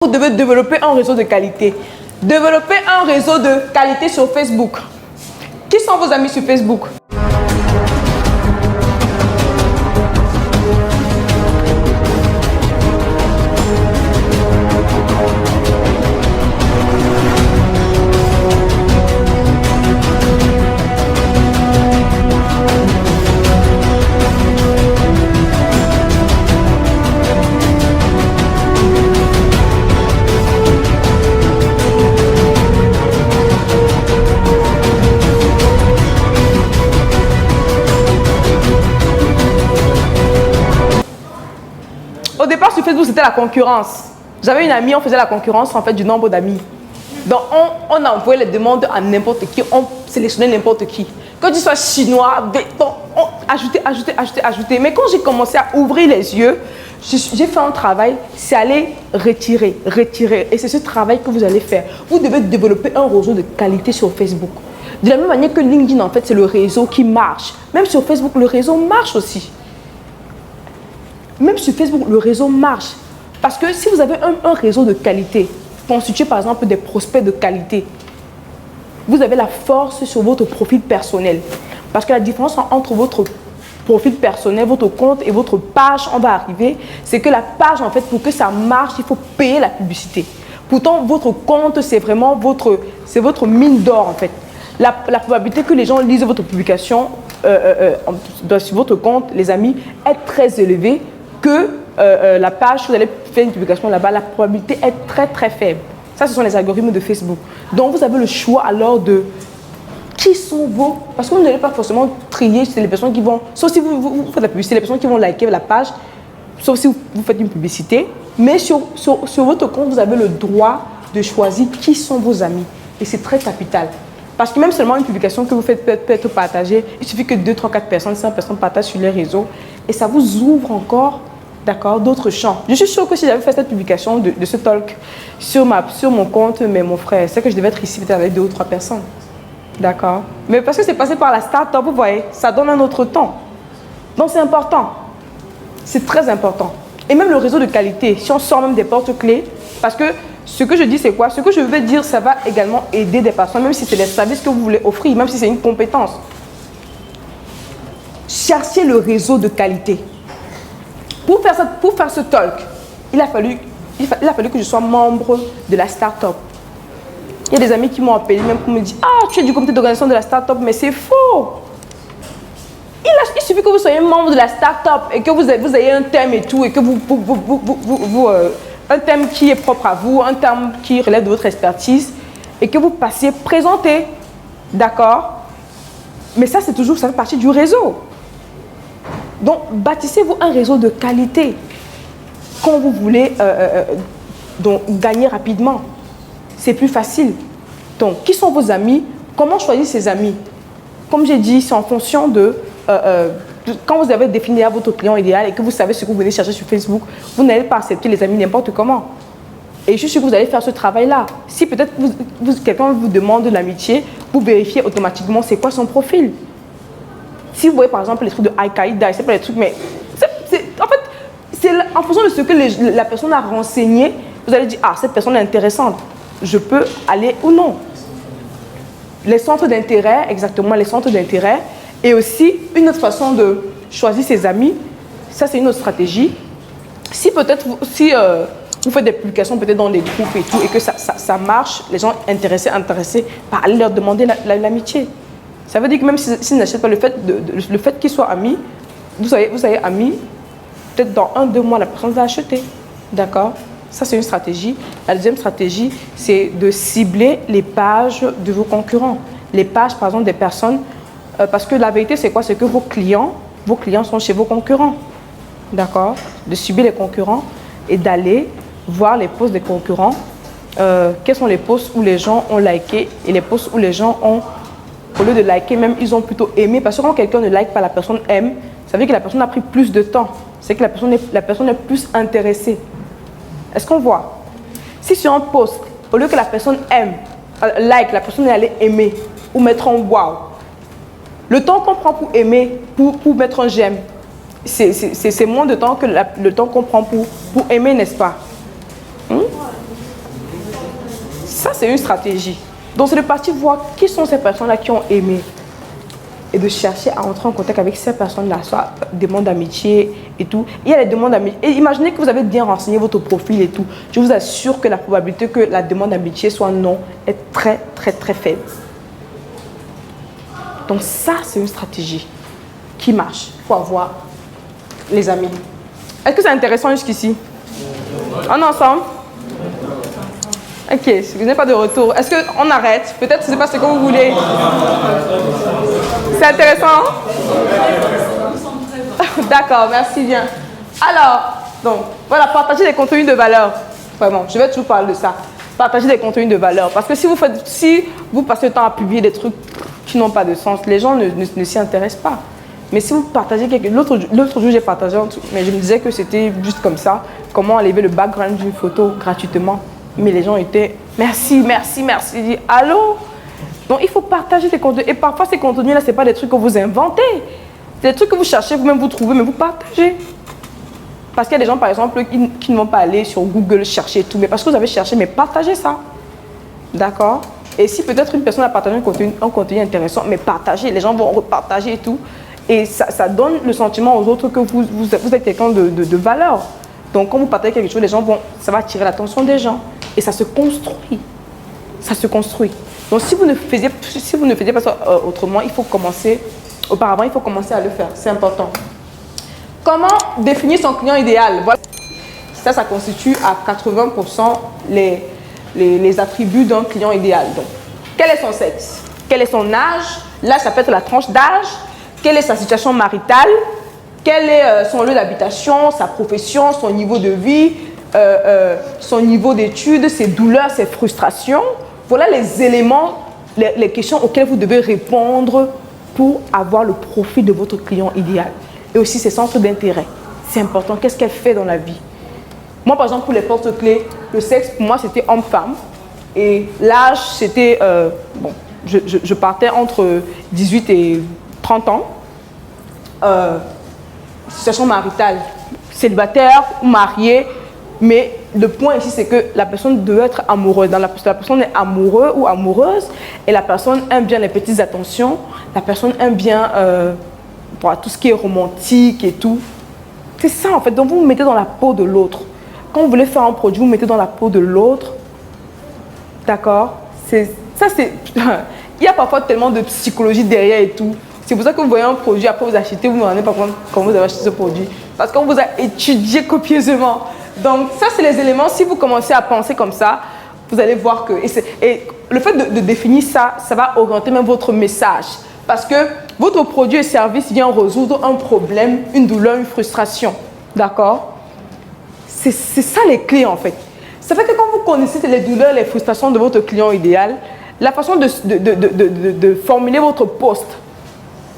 Vous devez développer un réseau de qualité. Développer un réseau de qualité sur Facebook. Qui sont vos amis sur Facebook? Au départ sur Facebook, c'était la concurrence. J'avais une amie, on faisait la concurrence en fait du nombre d'amis. Donc on envoyait les demandes à n'importe qui, on sélectionnait n'importe qui. Que tu sois chinois, on ajouter. Mais quand j'ai commencé à ouvrir les yeux, j'ai fait un travail, c'est aller retirer. Et c'est ce travail que vous allez faire. Vous devez développer un réseau de qualité sur Facebook. De la même manière que LinkedIn, en fait, c'est le réseau qui marche. Même sur Facebook, le réseau marche aussi. Même sur Facebook, le réseau marche. Parce que si vous avez un réseau de qualité, constitué par exemple des prospects de qualité, vous avez la force sur votre profil personnel. Parce que la différence entre votre profil personnel, votre compte et votre page, on va arriver, c'est que la page, en fait, pour que ça marche, il faut payer la publicité. Pourtant, votre compte, c'est vraiment votre mine d'or, en fait. La probabilité que les gens lisent votre publication sur votre compte, les amis, est très élevée que la page, vous allez faire une publication là-bas, la probabilité est très très faible. Ça, ce sont les algorithmes de Facebook. Donc, vous avez le choix alors de qui sont vos... Parce que vous n'allez pas forcément trier, c'est les personnes qui vont... Sauf si vous faites la publicité, les personnes qui vont liker la page, sauf si vous faites une publicité. Mais sur votre compte, vous avez le droit de choisir qui sont vos amis. Et c'est très capital. Parce que même seulement une publication que vous faites peut être partagée, il suffit que 2, 3, 4 personnes, 5 personnes partagent sur les réseaux. Et ça vous ouvre encore, d'accord, d'autres champs. Je suis sûre que si j'avais fait cette publication de ce talk sur mon compte, mais mon frère, c'est que je devais être ici peut-être avec 2 ou 3 personnes. D'accord. Mais parce que c'est passé par la start-up, vous voyez, ça donne un autre temps. Donc c'est important. C'est très important. Et même le réseau de qualité, si on sort même des portes-clés, parce que ce que je dis, c'est quoi? Ce que je veux dire, ça va également aider des personnes, même si c'est des services que vous voulez offrir, même si c'est une compétence. Cherchez le réseau de qualité. Pour faire ce talk, il a fallu que je sois membre de la start-up. Il y a des amis qui m'ont appelé même pour me dire « Ah, tu es du comité d'organisation de la start-up, mais c'est faux !» Il suffit que vous soyez membre de la start-up et que vous ayez un thème et tout, et que un thème qui est propre à vous, un thème qui relève de votre expertise, et que vous passiez présenter. D'accord? Mais ça, ça fait partie du réseau. Donc, bâtissez-vous un réseau de qualité quand vous voulez donc, gagner rapidement. C'est plus facile. Donc, qui sont vos amis? Comment choisir ses amis? Comme j'ai dit, c'est en fonction de... quand vous avez défini votre client idéal et que vous savez ce que vous venez chercher sur Facebook, vous n'allez pas accepter les amis n'importe comment. Et je suis sûre que vous allez faire ce travail-là. Si peut-être quelqu'un vous demande de l'amitié, vous vérifiez automatiquement c'est quoi son profil. Si vous voyez par exemple les trucs de Al-Qaïda, c'est pas les trucs, mais en fait, c'est en fonction de ce que la personne a renseigné, vous allez dire, ah, cette personne est intéressante, je peux aller ou non. Les centres d'intérêt, exactement, les centres d'intérêt. Et aussi, une autre façon de choisir ses amis, ça c'est une autre stratégie. Si peut-être, vous faites des publications peut-être dans des groupes et tout, et que ça marche, les gens intéressés, par aller leur demander l'amitié. Ça veut dire que même s'ils n'achètent pas, le fait qu'ils soient amis, vous savez amis, peut-être dans 1-2 mois, la personne va acheter. D'accord? Ça, c'est une stratégie. La deuxième stratégie, c'est de cibler les pages de vos concurrents. Les pages, par exemple, des personnes... parce que la vérité, c'est quoi? C'est que vos clients sont chez vos concurrents. D'accord? De cibler les concurrents et d'aller voir les posts des concurrents. Quels sont les posts où les gens ont liké et les posts où les gens ont... Au lieu de liker, même, ils ont plutôt aimé. Parce que quand quelqu'un ne like pas, la personne aime. Ça veut dire que la personne a pris plus de temps. C'est que la personne est plus intéressée. Est-ce qu'on voit? Si sur un post, au lieu que la personne aime, like, la personne est allée aimer ou mettre un wow, le temps qu'on prend pour aimer, pour mettre un j'aime, c'est moins de temps que le temps qu'on prend pour aimer, n'est-ce pas? c'est une stratégie. Donc, c'est de partir voir qui sont ces personnes-là qui ont aimé. Et de chercher à entrer en contact avec ces personnes-là, soit demande d'amitié et tout. Il y a les demandes d'amitié. Et imaginez que vous avez bien renseigné votre profil et tout. Je vous assure que la probabilité que la demande d'amitié soit non est très, très, très faible. Donc ça, c'est une stratégie qui marche. Il faut avoir les amis. Est-ce que c'est intéressant jusqu'ici? On est ensemble? Ok, si vous n'avez pas de retour, est-ce qu'on arrête? Peut-être que ce n'est pas ce que vous voulez. C'est intéressant? D'accord, merci bien. Alors, donc, voilà, partager des contenus de valeur. Vraiment, je vais toujours parler de ça. Partager des contenus de valeur. Parce que si vous passez le temps à publier des trucs qui n'ont pas de sens, les gens ne s'y intéressent pas. Mais si vous partagez quelque chose, l'autre jour j'ai partagé un truc, mais je me disais que c'était juste comme ça, comment enlever le background d'une photo gratuitement. Mais les gens étaient merci, merci, merci. Je dis allô? Donc il faut partager des contenus. Et parfois ces contenus-là, ce n'est pas des trucs que vous inventez. C'est des trucs que vous cherchez, vous-même vous trouvez, mais vous partagez. Parce qu'il y a des gens, par exemple, qui ne vont pas aller sur Google chercher tout, mais parce que vous avez cherché, mais partagez ça. D'accord? Et si peut-être une personne a partagé un contenu intéressant, mais partagez, les gens vont repartager et tout. Et ça donne le sentiment aux autres que vous êtes quelqu'un de valeur. Donc, quand vous partagez quelque chose, les gens ça va attirer l'attention des gens. Et ça se construit. Ça se construit. Donc, si vous ne faisiez pas ça autrement, auparavant, il faut commencer à le faire. C'est important. Comment définir son client idéal? Voilà. Ça constitue à 80% les attributs d'un client idéal. Donc, quel est son sexe? Quel est son âge? Là, ça peut être la tranche d'âge. Quelle est sa situation maritale? Quel est son lieu d'habitation, sa profession, son niveau de vie, son niveau d'études, ses douleurs, ses frustrations? Voilà les éléments, les questions auxquelles vous devez répondre pour avoir le profil de votre client idéal. Et aussi ses centres d'intérêt. C'est important. Qu'est-ce qu'elle fait dans la vie? Moi, par exemple, pour les porte-clés, le sexe, pour moi, c'était homme-femme. Et l'âge, c'était... je partais entre 18 et 30 ans. Situation maritale, célibataire ou mariée, mais le point ici c'est que la personne doit être amoureuse. La personne est amoureux ou amoureuse et la personne aime bien les petites attentions, la personne aime bien tout ce qui est romantique et tout. C'est ça en fait, donc vous vous mettez dans la peau de l'autre. Quand vous voulez faire un produit, vous mettez dans la peau de l'autre. D'accord? Il y a parfois tellement de psychologie derrière et tout. C'est pour ça que vous voyez un produit, après vous achetez, vous ne vous rendez pas compte comment vous avez acheté ce produit. Parce qu'on vous a étudié copieusement. Donc ça, c'est les éléments. Si vous commencez à penser comme ça, vous allez voir que... Et le fait de définir ça, ça va orienter même votre message. Parce que votre produit et service vient résoudre un problème, une douleur, une frustration. D'accord? C'est ça les clés en fait. Ça fait que quand vous connaissez les douleurs, les frustrations de votre client idéal, la façon de formuler votre poste,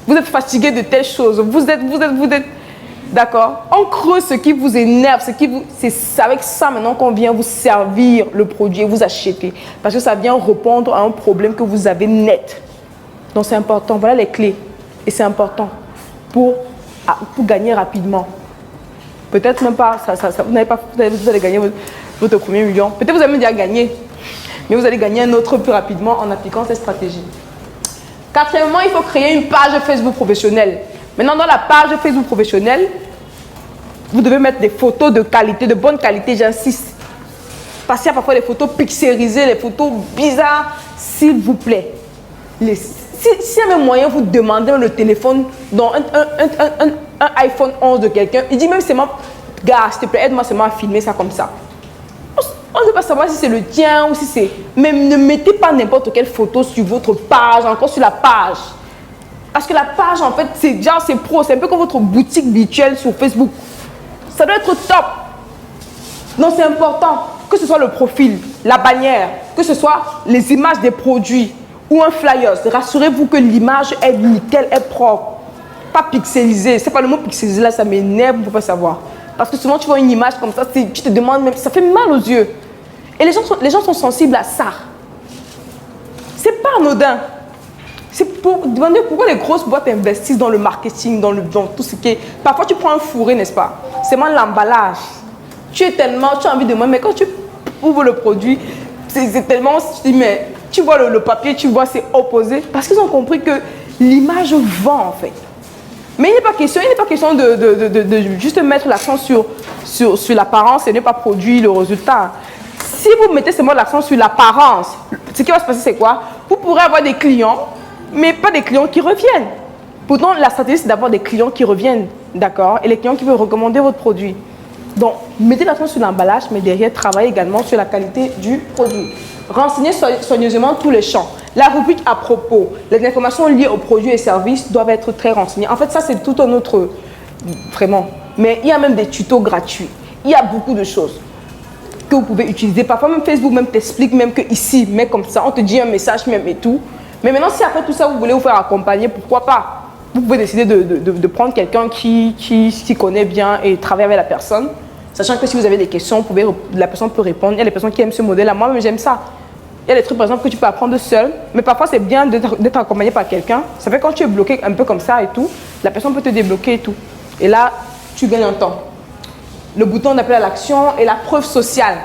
vous êtes fatigué de telles choses, vous êtes, d'accord? On creuse ce qui vous énerve, c'est avec ça maintenant qu'on vient vous servir le produit et vous acheter. Parce que ça vient répondre à un problème que vous avez net. Donc c'est important, voilà les clés. Et c'est important pour gagner rapidement. Peut-être même pas, vous allez gagner votre premier million. Peut-être vous avez déjà gagné, mais vous allez gagner un autre plus rapidement en appliquant cette stratégie. Quatrièmement, il faut créer une page Facebook professionnelle. Maintenant, dans la page Facebook professionnelle, vous devez mettre des photos de qualité, de bonne qualité, j'insiste. Parce qu'il y a parfois des photos pixelisées, des photos bizarres, s'il vous plaît. S'il y a même moyen, vous demandez le téléphone dans un iPhone 11 de quelqu'un, il dit même c'est moi, gars, s'il te plaît, aide-moi seulement à filmer ça comme ça. On ne peut pas savoir si c'est le tien ou si c'est... Mais ne mettez pas n'importe quelle photo sur votre page, encore sur la page. Parce que la page, en fait, c'est pro. C'est un peu comme votre boutique virtuelle sur Facebook. Ça doit être top. Donc, c'est important que ce soit le profil, la bannière, que ce soit les images des produits ou un flyer. Rassurez-vous que l'image est nickel, est propre. Pas pixelisée. C'est pas le mot pixelisé, là, ça m'énerve, on ne peut pas savoir. Parce que souvent, tu vois une image comme ça, tu te demandes même, ça fait mal aux yeux. Et les gens sont sensibles à ça. C'est pas anodin. C'est pour demander pourquoi les grosses boîtes investissent dans le marketing, dans tout ce qui est... Parfois, tu prends un fourré, n'est-ce pas? C'est moins l'emballage. Tu as envie de moi, mais quand tu ouvres le produit, c'est tellement, tu dis, mais tu vois le papier, tu vois, c'est opposé. Parce qu'ils ont compris que l'image vend en fait. Mais il n'est pas question de juste mettre l'accent sur l'apparence et ne pas produire le résultat. Si vous mettez seulement l'accent sur l'apparence, ce qui va se passer, c'est quoi? Vous pourrez avoir des clients, mais pas des clients qui reviennent. Pourtant, la stratégie, c'est d'avoir des clients qui reviennent, d'accord? Et les clients qui veulent recommander votre produit. Donc, mettez l'accent sur l'emballage, mais derrière, travaillez également sur la qualité du produit. Renseignez soigneusement tous les champs. La rubrique à propos, les informations liées aux produits et services doivent être très renseignées. En fait, ça, c'est tout un autre... Vraiment. Mais il y a même des tutos gratuits. Il y a beaucoup de choses que vous pouvez utiliser. Parfois, même Facebook même t'explique même que ici, mais comme ça, on te dit un message même et tout. Mais maintenant, si après tout ça, vous voulez vous faire accompagner, pourquoi pas? Vous pouvez décider de prendre quelqu'un qui connaît bien et travailler avec la personne. Sachant que si vous avez des questions, la personne peut répondre. Il y a des personnes qui aiment ce modèle-là. Moi-même, j'aime ça. Il y a des trucs, par exemple, que tu peux apprendre seul. Mais parfois, c'est bien d'être accompagné par quelqu'un. Ça fait quand tu es bloqué un peu comme ça et tout, la personne peut te débloquer et tout. Et là, tu gagnes un temps. Le bouton d'appel à l'action et la preuve sociale.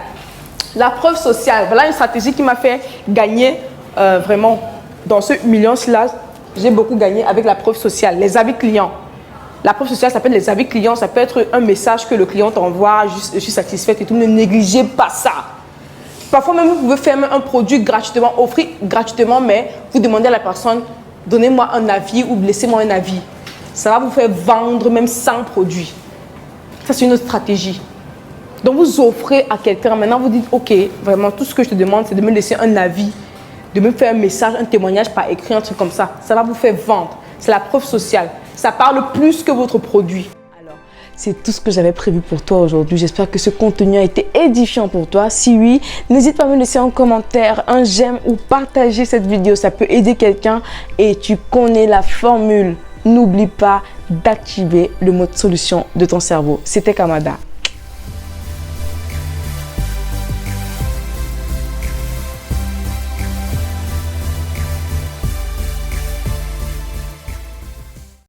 La preuve sociale, voilà une stratégie qui m'a fait gagner vraiment dans ce million-là. J'ai beaucoup gagné avec la preuve sociale, les avis clients. La preuve sociale s'appelle les avis clients. Ça peut être un message que le client t'envoie, je suis satisfaite et tout. Ne négligez pas ça. Parfois même, vous pouvez faire un produit gratuitement, offrir gratuitement, mais vous demandez à la personne, donnez-moi un avis ou laissez-moi un avis. Ça va vous faire vendre même 100 produits. Ça, c'est une autre stratégie. Donc, vous offrez à quelqu'un. Maintenant, vous dites, OK, vraiment, tout ce que je te demande, c'est de me laisser un avis, de me faire un message, un témoignage par écrit, un truc comme ça. Ça va vous faire vendre. C'est la preuve sociale. Ça parle plus que votre produit. Alors, c'est tout ce que j'avais prévu pour toi aujourd'hui. J'espère que ce contenu a été édifiant pour toi. Si oui, n'hésite pas à me laisser un commentaire, un j'aime ou partager cette vidéo. Ça peut aider quelqu'un et tu connais la formule. N'oublie pas d'activer le mode solution de ton cerveau. C'était Kamada.